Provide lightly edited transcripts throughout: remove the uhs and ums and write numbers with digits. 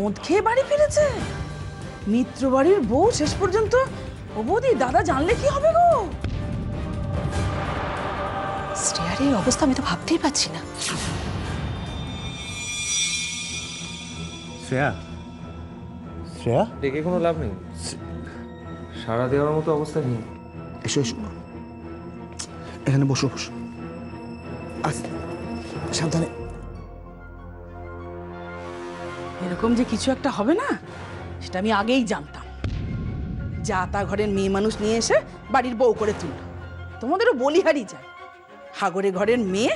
মদ খেয়ে বাড়ি ফিরেছে? মিত্র বাড়ির বউ শেষ পর্যন্ত? ও বৌদি, দাদা জানলে কি হবে গো? শ্রেয়ার এই অবস্থা আমি তো ভাবতেই পারছি না। শ্রেয়া, শ্রেয়া, ডেকে কোনো লাভ নেই, সাড়া দেওয়ার মতো অবস্থা নেই। এসো এসো, এখানে বসো বসো, আস্তে সাবধানে। এরকম যে কিছু একটা হবে না সেটা আমি আগেই জানতাম। যা তা ঘরের মেয়ে মানুষ নিয়ে এসে বাড়ির বউ করে তুলল। তোমাদেরও বলিহারি যায়। হাগরে ঘরের মেয়ে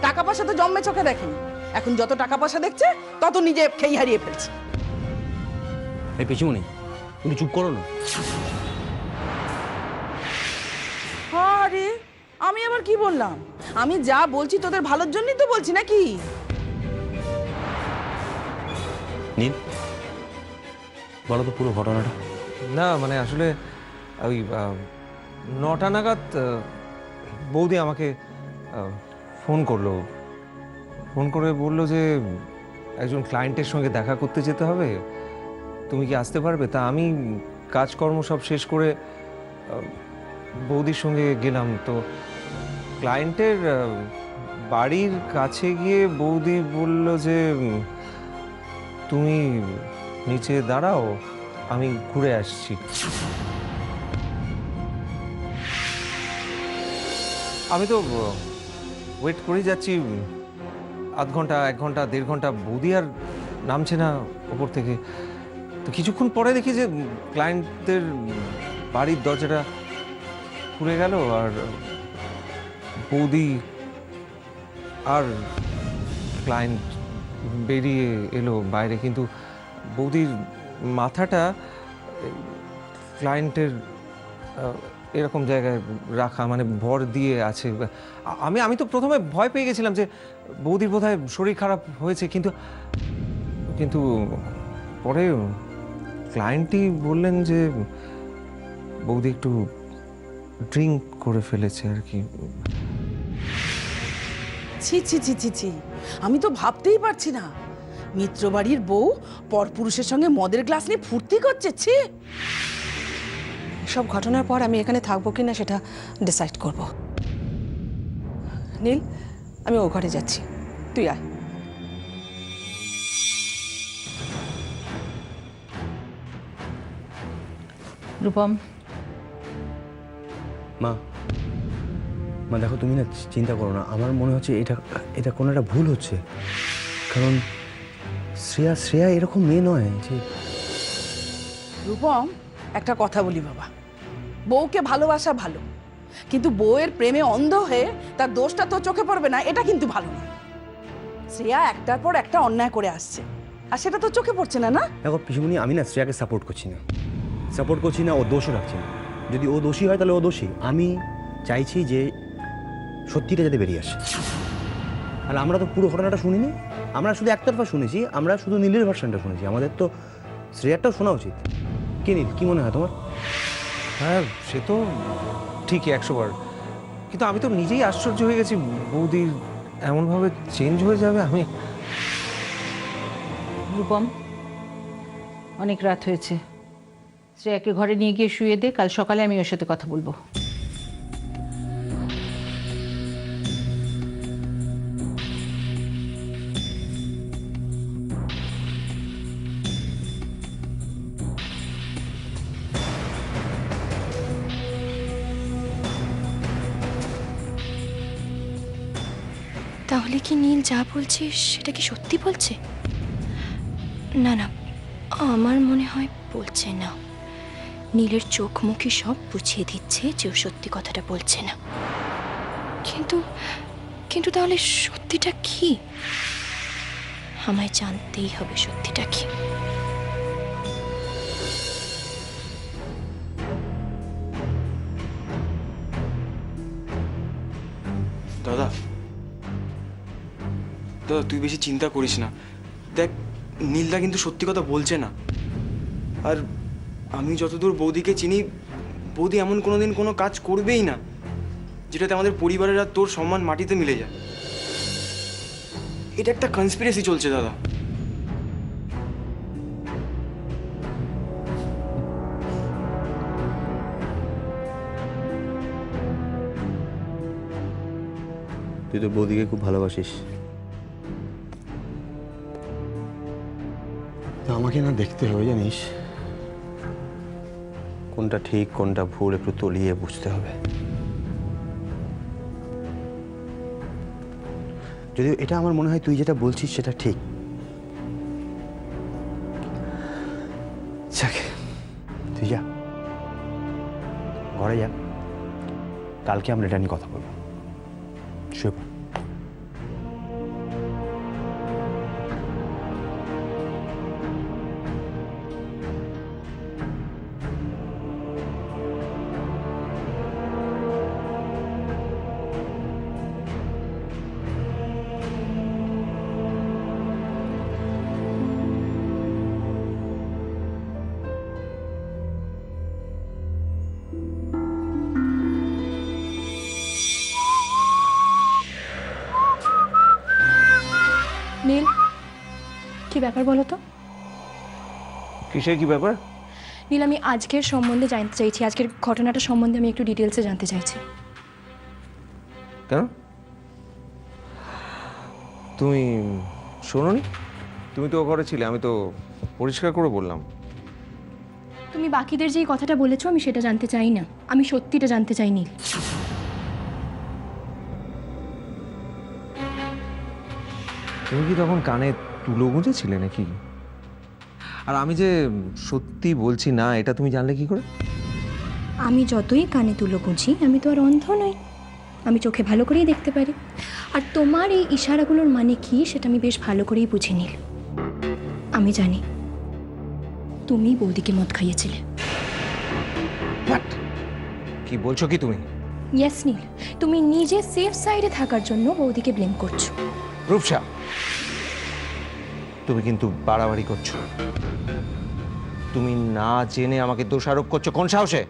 টাকা পয়সা তো জন্মে চোখে দেখেনি, এখন যত টাকা পয়সা দেখছে তত নিজে খেই হারিয়ে ফেলছে। এই পিছুমনি, তুমি চুপ করো না। আরে আমি আবার কি বললাম? আমি যা বলছি তোদের ভালোর জন্যই তো বলছি, নাকি? নীল, বলো তো পুরো ঘটনাটা। না মানে আসলে ওই 9টা নাগাদ বৌদি আমাকে ফোন করে বললো যে একজন ক্লায়েন্টের সঙ্গে দেখা করতে যেতে হবে, তুমি কি আসতে পারবে? তা আমি কাজকর্ম সব শেষ করে বৌদির সঙ্গে গেলাম। তো ক্লায়েন্টের বাড়ির কাছে গিয়ে বৌদি বলল যে তুমি নিচে দাঁড়াও, আমি ঘুরে আসছি। আমি তো ওয়েট করেই যাচ্ছি, আধ ঘন্টা, 1 ঘন্টা, 1.5 ঘন্টা, বৌদি আর নামছে না ওপর থেকে। তো কিছুক্ষণ পরে দেখি যে ক্লায়েন্টদের বাড়ির দরজাটা খুলে গেল আর বৌদি আর ক্লায়েন্ট বেরিয়ে এলো বাইরে, কিন্তু বৌদির মাথাটা ক্লায়েন্টের এরকম জায়গায় রাখা, মানে ভর দিয়ে আছে। আমি তো প্রথমে ভয় পেয়ে গেছিলাম যে বৌদির বোধহয় শরীর খারাপ হয়েছে, কিন্তু কিন্তু পরে ক্লায়েন্টই বললেন যে বৌদি একটু ড্রিঙ্ক করে ফেলেছে আর কি। ছি ছি ছি ছি ছি, আমি তো ভাবতেই পারছি না। মিত্র বাড়ির বউ পরপুরুষের সঙ্গে মদের গ্লাস নিয়ে ফুর্তি করছে। ছি! সব ঘটনার পর আমি এখানে থাকবো কিনা সেটা ডিসাইড করব। নীল, আমি ও ঘরে যাচ্ছি, তুই আয়। রূপম, মা, মা দেখো, তুমি না চিন্তা করো না। আমার মনে হচ্ছে এটা কোনো একটা ভুল হচ্ছে, কারণ শ্রেয়া এরকম মেয়ে নয় যে। রূপম, একটা কথা বলি বাবা, বউকে ভালোবাসা ভালো, কিন্তু বউয়ের প্রেমে অন্ধ হয়ে তার দোষটা তো চোখে পড়বে না, এটা কিন্তু ভালো না। শ্রেয়া একটার পর একটা অন্যায় করে আসছে, আর সেটা তো চোখে পড়ছে না। না দেখো পিসুমনি, আমি না শ্রেয়াকে সাপোর্ট করছি না, ও দোষও রাখছি না। যদি ও দোষী হয় তাহলে ও দোষী। আমি চাইছি যে সত্যিটা যাতে বেরিয়ে আসে। আর আমরা তো পুরো ঘটনাটা শুনিনি, আমরা শুধু একতরফা শুনেছি, আমরা শুধু নীলের ভার্সনটা শুনেছি। আমাদের তো শ্রেয়ারটাও শোনা উচিত। কি নীল, কি মনে হয় তোমার? হ্যাঁ, সে তো ঠিকই 100 বার, কিন্তু আমি তো নিজেই আশ্চর্য হয়ে গেছি বৌদি এমনভাবে চেঞ্জ হয়ে যাবে। আমি রূপম, অনেক রাত হয়েছে, শ্রেয়াকে ঘরে নিয়ে গিয়ে শুয়ে দে, কাল সকালে আমি ওর সাথে কথা বলবো। তাহলে কি নীল যা বলছে সেটা কি সত্যি বলছে? না না, আমার মনে হয় বলছে না। নীলের চোখ মুখে সব বুঝিয়ে দিচ্ছে যে ও সত্যি কথাটা বলছে না। কিন্তু কিন্তু তাহলে সত্যিটা কি? আমায় জানতেই হবে সত্যিটা কি। দাদা, তুই বেশি চিন্তা করিস না। দেখ, নীলদা কিন্তু সত্যি কথা বলছে না। আর আমি যতদূর বৌদিকে চিনি, বৌদি এমন কোনোদিন কোনো কাজ করবেই না যেটাতে আমাদের পরিবারের আর তোর সম্মান মাটিতে মিলে যায়। এটা একটা কনস্পিরেসি চলছে দাদা। তুই তোর বৌদিকে খুব ভালোবাসিস। তো আমাকে না দেখতে হবে, জানিস, কোনটা ঠিক কোনটা ভুল একটু তলিয়ে বুঝতে হবে। যদিও এটা আমার মনে হয় তুই যেটা বলছিস সেটা ঠিক। যাক, তুই যা, ঘরে যা, কালকে আমরা এটা নিয়ে কথা বলবো। শুয়ে পড়। নীল, কি ব্যাপার বলো তো? কিসের কি ব্যাপার? নীল, আমি আজকের সম্বন্ধে জানতে চাইছি, আজকের ঘটনাটা সম্বন্ধে আমি একটু ডিটেলসে জানতে চাইছি। কেন? তুমি শোনোনি? তুমি তো ও ঘরে ছিলে, আমি তো পরিষ্কার করে বললাম। তুমি বাকিদের যেই কথাটা বলেছো আমি সেটা জানতে চাই না, আমি সত্যিটা জানতে চাই নীল। তুমি কি তখন কানে তুলো গুঁজেছিলে নাকি? আর আমি যে সত্যি বলছি না এটা তুমি জানলে কি করে? আমি যতই কানে তুলো বুঝি, আমি তো আর অন্ধ নই, আমি চোখে ভালো করেই দেখতে পারি। আর তোমার এই ইশারাগুলোর মানে কি সেটা আমি বেশ ভালো করেই বুঝি নীল। আমি জানি তুমি বৌদিকে মদ খাইয়েছিলে। কি বলছো কি তুমি? ইয়েস নীল, তুমি নিজে সেফ সাইডে থাকার জন্য বৌদিকে ব্লেম করছো। রূপসা, তুমি কিন্তু বাড়াবাড়ি করছো। তুমি না জেনে আমাকে দোষারোপ করছো কোন সাহসে?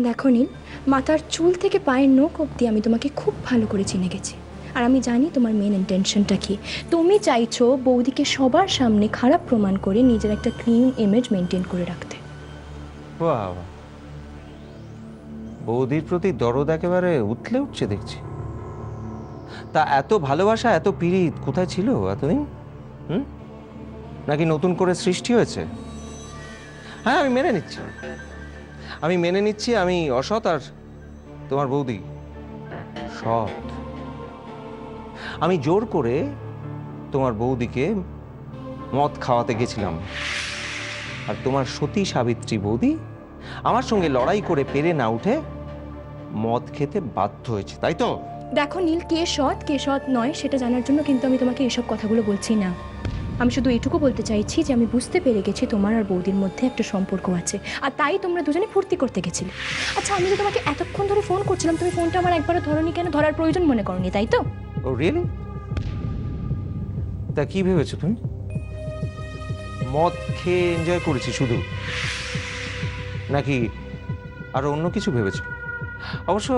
দেখো নীল, মাথার চুল থেকে পায়ের নখ অবধি আমি তোমাকে খুব ভালো করে চিনে গেছি। আর আমি জানি তোমার মেন ইন্টেনশনটা কি। তুমি চাইছো বৌদিকে সবার সামনে খারাপ প্রমাণ করে নিজের একটা ক্লিন ইমেজ মেনটেন করে রাখতে। বাবা, বৌদির প্রতি দরদ একেবারে উতলে উঠছে দেখছি। তা এত ভালোবাসা এত পীড়িত কোথায় ছিল এতদিন? নাকি নতুন করে সৃষ্টি হয়েছে? হ্যাঁ, আমি মেনে নিচ্ছি আমি অসৎ আর তোমার বৌদি সৎ। আমি জোর করে তোমার বৌদিকে মদ খাওয়াতে গেছিলাম, আর তোমার সতী সাবিত্রী বৌদি আমার সঙ্গে লড়াই করে পেরে না উঠে মদ খেতে বাধ্য হয়েছে, তাই তো? দেখো নীল, কে সৎ নয় সেটা জানার জন্য কিন্তু আমি তোমাকে এসব কথাগুলো বলছি না। আমি শুধু এইটুকু বলতে চাইছি যে আমি বুঝতে পেরে গেছি তোমার আর বৌদির মধ্যে একটা সম্পর্ক আছে, আর তাই তোমরা দুজনে ফুর্তি করতে গেছিলে। আচ্ছা, আমি যে তোমাকে এতক্ষণ ধরে ফোন করছিলাম, তুমি ফোনটা আমার একবারও ধরোনি কেন? ধরার প্রয়োজন মনে করনি, তাই তো? ও রিয়েলি? তা কি ভেবেছো তুমি? মদ খেয়ে এনজয় করেছি শুধু, নাকি আরো অন্য কিছু ভেবেছো? অবশ্য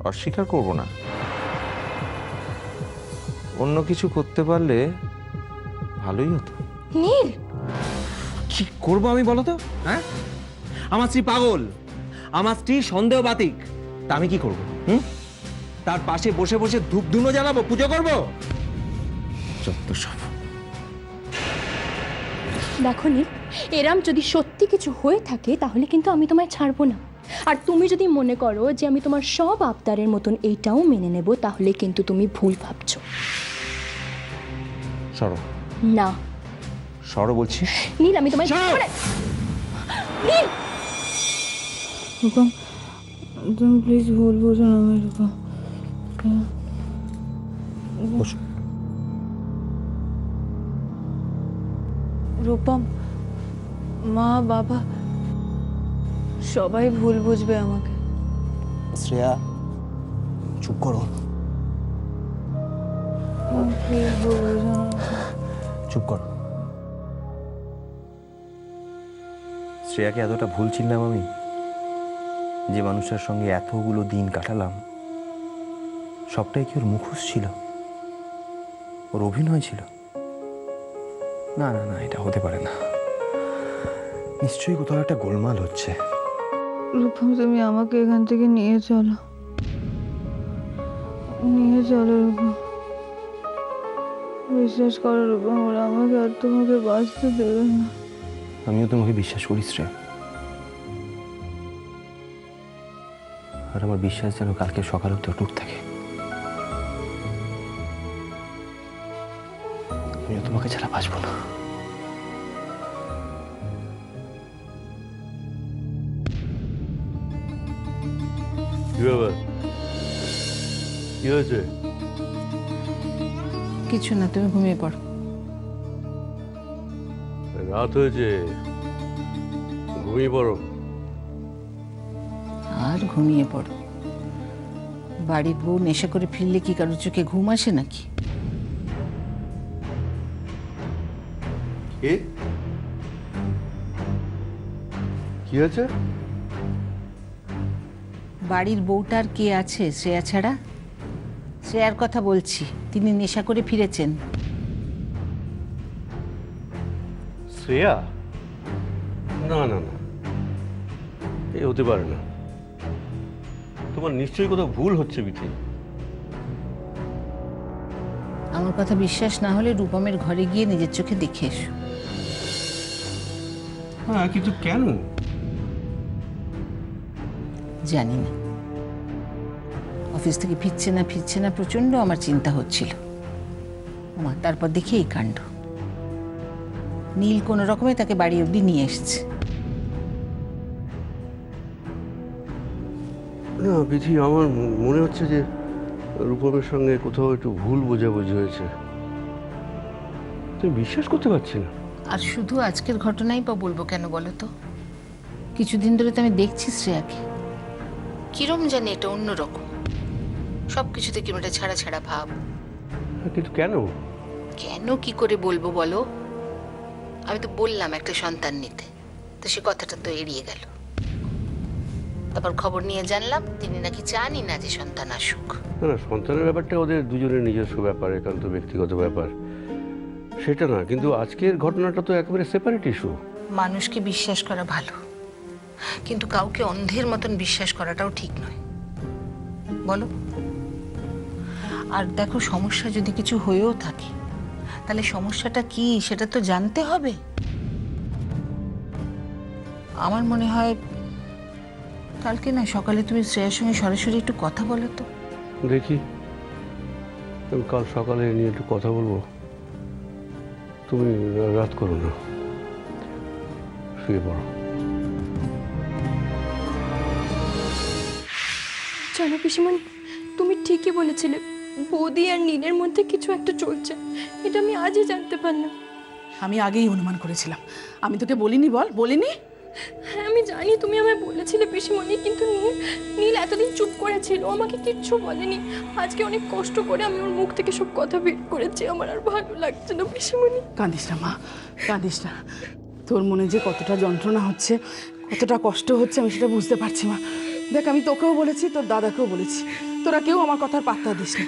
অস্বীকার করব না, অন্য কিছু করতে পারলে ভালোই হতো। নীল, কি করবো আমি বলো তো? হ্যাঁ, আমার স্ত্রী পাগল, আমার স্ত্রী সন্দেহবাতিক, তা আমি কি করবো? তার পাশে বসে বসে ধূপ ধুনো জ্বালাবো, পুজো করবো? যত সব। দেখো নীল, এরম যদি সত্যি কিছু হয়ে থাকে তাহলে কিন্তু আমি তোমায় ছাড়বো না। আর তুমি যদি মনে করো যে আমি তোমার সব আবদারের মতন এইটাও মেনে নেব, তাহলে কিন্তু তুমি ভুল ভাবছো। সরো না সরো বলছি। নীল, আমি তোমায় নীল, রূপম, তুমি প্লিজ ভুল বোঝো না আমি রূপম। রূপম, মা বাবা সবাই ভুল বুঝবে আমাকে। শ্রেয়া, চুপ করো, প্লিজ ভুল বোঝো না। চুপ করো। শ্রেয়াকে এতটা ভুল চিনলাম আমি, যে মানুষটার সঙ্গে এতগুলো দিন কাটালাম, সবটাই কি ওর মুখোশ ছিল, ওর অভিনয় ছিল? না না না, এটা হতে পারে না, নিশ্চয়ই কোথাও একটা গোলমাল হচ্ছে। রূপম, তুমি আমাকে এখান থেকে নিয়ে চলো। নিয়ে চলো রূপম, বিশ্বাস করো রূপম, ওরা আমাকে আর তোমাকে বাঁচতে দেবে না। আমিও তোমাকে বিশ্বাস করি শ্রেয়া, আর আমার বিশ্বাস যেন কালকে সকাল অব্দি অটুট থাকে। আমিও তোমাকে ছাড়া বাঁচবো না। কি ব্যাপার, কি হয়েছে? কিছু না, তুমি ঘুমিয়ে পড়ো। রাত হয়েছে, ঘুমিয়ে পড়ো। আর ঘুমিয়ে পড়ো। বাড়ির বউ নেশা করে ফিরলে কি কারোর চোখে ঘুম আসে নাকি? কি কি হয়েছে? বাড়ির বউটার কে আছে শ্রেয়া ছাড়া? শ্রেয়ার কথা বলছি, তিনি নেশা করে ফিরেছেন। শ্রেয়া? না না না, এ হতে পারে না। তোমার নিশ্চয়ই কোথাও ভুল হচ্ছে বিথি। আমার কথা বিশ্বাস না হলে রূপমের ঘরে গিয়ে নিজের চোখে দেখে এসো। হ্যাঁ, কিন্তু কেন? জানি না, অফিস থেকে ফিরছে না প্রচন্ড আমার চিন্তা হচ্ছিল। ওমা, তারপর দেখি এই কাণ্ড। নীল কোনো রকমে তাকে বাড়ি অবধি নিয়ে এসছে। না বিথি, আমার মনে হচ্ছে যে রূপমের সঙ্গে কোথাও একটু ভুল বোঝাবুঝি হয়েছে। তুমি বিশ্বাস করতে পারছি না। আর শুধু আজকের ঘটনাই বা বলবো কেন বলো তো? কিছুদিন ধরে তো আমি দেখছি শ্রেয়াকে, কিরম জানি এটা অন্যরকম, সব কিছুতে কিরম একটা ছাড়া ছাড়া ভাব। কিন্তু কেন? কেন কি করে বলবো বলো? আমি তো বললাম একটা সন্তান নিতে, তো সে কথাটা তো এড়িয়ে গেল। তারপর খবর নিয়ে জানলাম তিনি নাকি চানই না যে সন্তান আসুক। না না, সন্তানের ব্যাপারটা ওদের দুজনের নিজস্ব ব্যাপার, একান্ত ব্যক্তিগত ব্যাপার, সেটা না। কিন্তু আজকের ঘটনাটা তো একেবারে সেপারেট ইস্যু। মানুষকে বিশ্বাস করা ভালো, কিন্তু কাউকে অন্ধের মতন বিশ্বাস করাটাও ঠিক নয়, বলো? আর দেখো, সমস্যা যদি কিছু হয়েও থাকে তাহলে সমস্যাটা কি সেটা তো জানতে হবে। আমার মনে হয় কালকে না সকালে তুমি শ্রেয়ার সঙ্গে সরাসরি একটু কথা বলো তো। দেখি, আমি কাল সকালে এ নিয়ে একটু কথা বলবো। তুমি রাত করো না, শুয়ে পড়ো। জানো পিসিমণি, তুমি ঠিকই বলেছিলে, বৌদি আর নীলের মধ্যে কিছু একটা চলছে। এটা আমি আজই জানতে পারলাম। আমি আগেই অনুমান করেছিলাম। আমি তোকে বলিনি? বলিনি? হ্যাঁ আমি জানি তুমি আমায় বলেছিলে পিসিমণি, কিন্তু নীল এতদিন চুপ করেছিল, আমাকে কিচ্ছু বলেনি। আজকে অনেক কষ্ট করে আমি ওর মুখ থেকে সব কথা বের করেছি। আমার আর ভালো লাগছে না পিসিমণি। কাঁদিস না মা, কাঁদিস না। তোর মনে যে কতটা যন্ত্রণা হচ্ছে, কতটা কষ্ট হচ্ছে, আমি সেটা বুঝতে পারছি মা। দেখ, আমি তোকেও বলেছি, তোর দাদাকেও বলেছি, তোরা কেউ আমার কথার পাত্তা দিস না।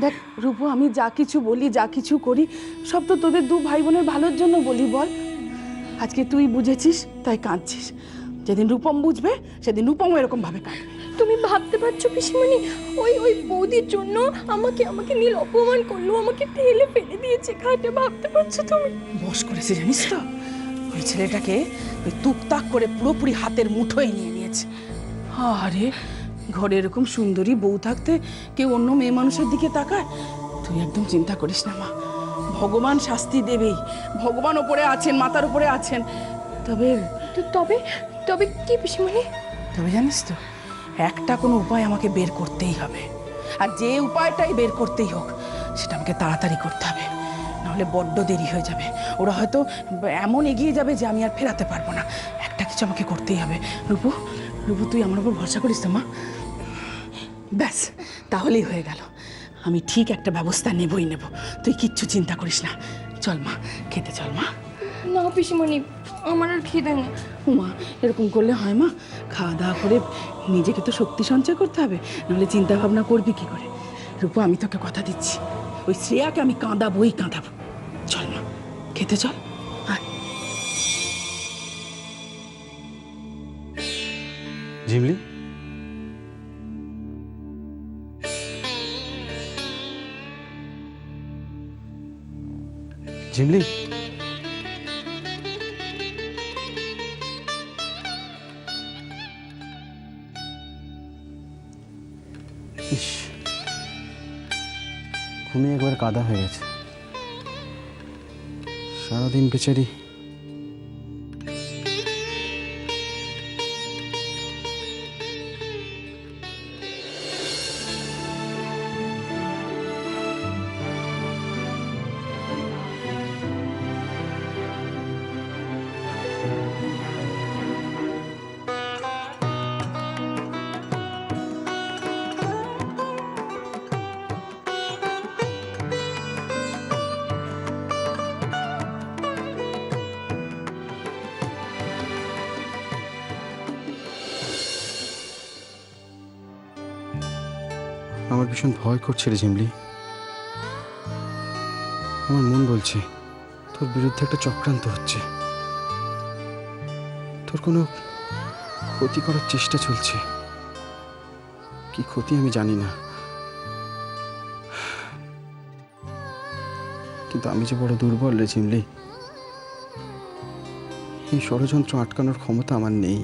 দেখ রূপু, আমি যা কিছু বলি, যা কিছু করি, সব তো তোদের দু ভাই বোনের ভালোর জন্য বলি, বল? আজকে তুই বুঝেছিস তাই কাঁদছিস, যেদিন রূপম বুঝবে সেদিন রূপম এরকম ভাবে কাঁদবে। তুমি ভাবতে পারছো পিসিমণি, ওই বৌদির জন্য আমাকে নীল অপমান করলো, আমাকে ঠেলে ফেলে দিয়েছে খাটে। ভাবতে পারছো তুমি? বস করেছে জানিস তো, ওই ছেলেটাকে ওই তুকতাক করে পুরোপুরি হাতের মুঠোয় নিয়ে নিয়েছে। আরে ঘরে এরকম সুন্দরী বউ থাকতে কেউ অন্য মেয়ে মানুষের দিকে তাকায়? তুই একদম চিন্তা করিস না মা, ভগবান শাস্তি দেবেই। ভগবান ওপরে আছেন, মাথার উপরে আছেন। তবে তবে কি পিসিমণি? তবে জানিস তো, একটা কোনো উপায় আমাকে বের করতেই হবে। আর যে উপায়টাই বের করতেই হোক, সেটা আমাকে তাড়াতাড়ি করতে হবে, নাহলে বড্ড দেরি হয়ে যাবে। ওরা হয়তো এমন এগিয়ে যাবে যে আমি আর ফেরাতে পারবো না। একটা কিছু আমাকে করতেই হবে। রূপু, তুই আমার উপর ভরসা করিস তো মা? ব্যাস, তাহলেই হয়ে গেল। আমি ঠিক একটা ব্যবস্থা নেবই নেব, তুই কিচ্ছু চিন্তা করিস না। চল মা, খেতে চল মা। না পিসিমণি, আমার আর খিদে নেই। মা, এরকম করলে হয় মা? খাওয়া দাওয়া করে নিজেকে তো শক্তি সঞ্চয় করতে হবে, নাহলে চিন্তা ভাবনা করবি কি করে? রূপু, আমি তোকে কথা দিচ্ছি, ওই শ্রেয়াকে আমি কাঁদাবোই কাঁদাবো। চল মা, খেতে চল। আয়। ঝিমলি, ঝিমলি, ইস, ঘুমিয়ে একবার কাদা হয়ে গেছে। সারাদিন বেচারি আমার ভীষণ ভয় করছে রে ঝিমলি। আমার মন বলছে তোর বিরুদ্ধে একটা চক্রান্ত হচ্ছে, তোর কোনো ক্ষতি করার চেষ্টা চলছে। কি ক্ষতি আমি জানি না, কিন্তু আমি যে বড় দুর্বল রে ঝিমলি। এই ষড়যন্ত্র আটকানোর ক্ষমতা আমার নেই।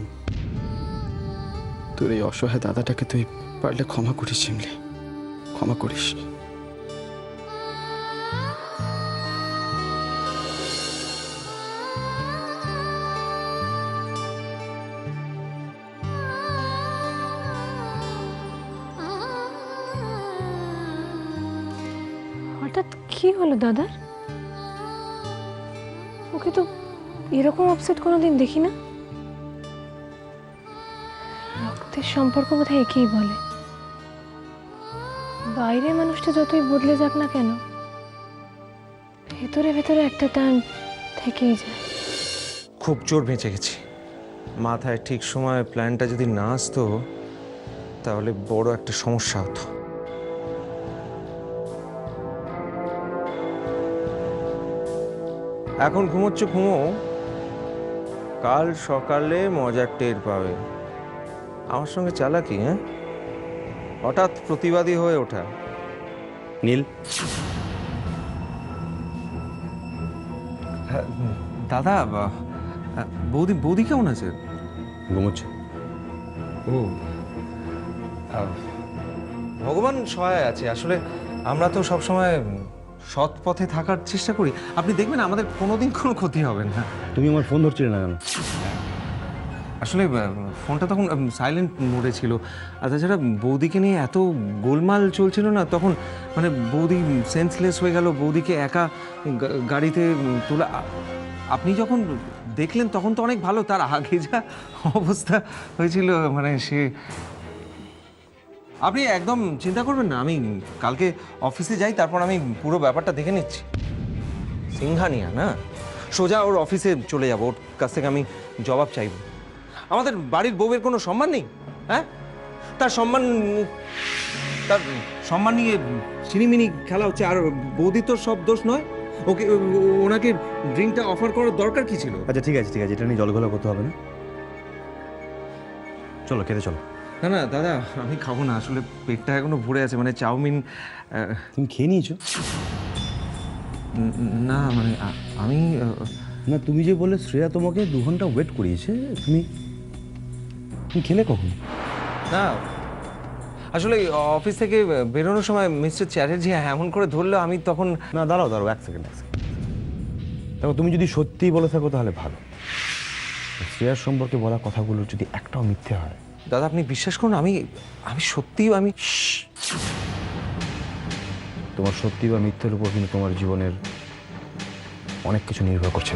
তোর এই অসহায় দাদাটাকে তুই পারলে ক্ষমা করিস ঝিমলি, ক্ষমা করিস। হঠাৎ কি হলো দাদার? ওকে তো এরকম আপসেট কোনোদিন দেখি না। রক্তের সম্পর্ক বোধহয় একেই বলে। বাইরে মানুষটা যতই বদলে যাক না কেন, ভেতরে ভেতরে একটা টান থেকেই যায়। খুব জোর বেঁচে গেছি। মাথায় ঠিক সময় প্ল্যানটা যদি না আসতো তাহলে বড় একটা সমস্যা হতো। এখন ঘুমোচ্ছ ঘুমো, কাল সকালে মজার টের পাবে। আমার সঙ্গে চালাকি, হ্যাঁ? হঠাৎ প্রতিবাদী হয়ে ওঠা। নীল, দাদা, বৌদি বৌদি কেমন আছে? ঘুমোচ্ছে। ও, ভগবান সহায় আছে। আসলে আমরা তো সবসময় সৎ পথে থাকার চেষ্টা করি। আপনি দেখবেন আমাদের কোনোদিন কোনো ক্ষতি হবে না। তুমি আমার ফোন ধরছিলে না কেন? আসলে ফোনটা তখন সাইলেন্ট মোডে ছিল। আর তাছাড়া বৌদিকে নিয়ে এত গোলমাল চলছিল না তখন, মানে বৌদি সেন্সলেস হয়ে গেল, বৌদিকে একা গাড়িতে তোলা। আপনি যখন দেখলেন তখন তো অনেক ভালো, তার আগে যা অবস্থা হয়েছিল, মানে সে। আপনি একদম চিন্তা করবেন না, আমি কালকে অফিসে যাই, তারপর আমি পুরো ব্যাপারটা দেখে নিচ্ছি। সিংহানিয়া না, সোজা ওর অফিসে চলে যাব, ওর কাছ থেকে আমি জবাব চাইব। আমাদের বাড়ির বউয়ের কোনো সম্মান নেই, হ্যাঁ? তার সম্মান নিয়ে সিনিমিনি খেলা হচ্ছে। আর বৌদি তো সব দোষ নয়, ওকে ওনাকে ড্রিঙ্কটা অফার করার দরকার কি ছিল? আচ্ছা ঠিক আছে ঠিক আছে, এটা নিয়ে জলঘোলা করতে হবে না। চলো খেতে চলো। না না দাদা, আমি খাবো না, আসলে পেটটা এখনো ভরে আছে। মানে চাউমিন তুমি খেয়ে নিয়েছো? না মানে আমি না, তুমি যে বলে শ্রেয়া তোমাকে 2 ঘন্টা ওয়েট করিয়েছে, তুমি খেলে কখন? না, আসলে অফিস থেকে বেরোনোর সময় মিস্টার চ্যাটার্জি এমন করে ধরলো, আমি তখন। না দাঁড়াও দাঁড়াও, এক সেকেন্ড। দেখো, তুমি যদি সত্যিই বলে থাকো তাহলে ভালো। শ্রেয়ার সম্পর্কে বলা কথাগুলো যদি একটাও মিথ্যে হয়। দাদা আপনি বিশ্বাস করুন, আমি সত্যিই তোমার সত্যি বা মিথ্যের উপর কিন্তু তোমার জীবনের অনেক কিছু নির্ভর করছে।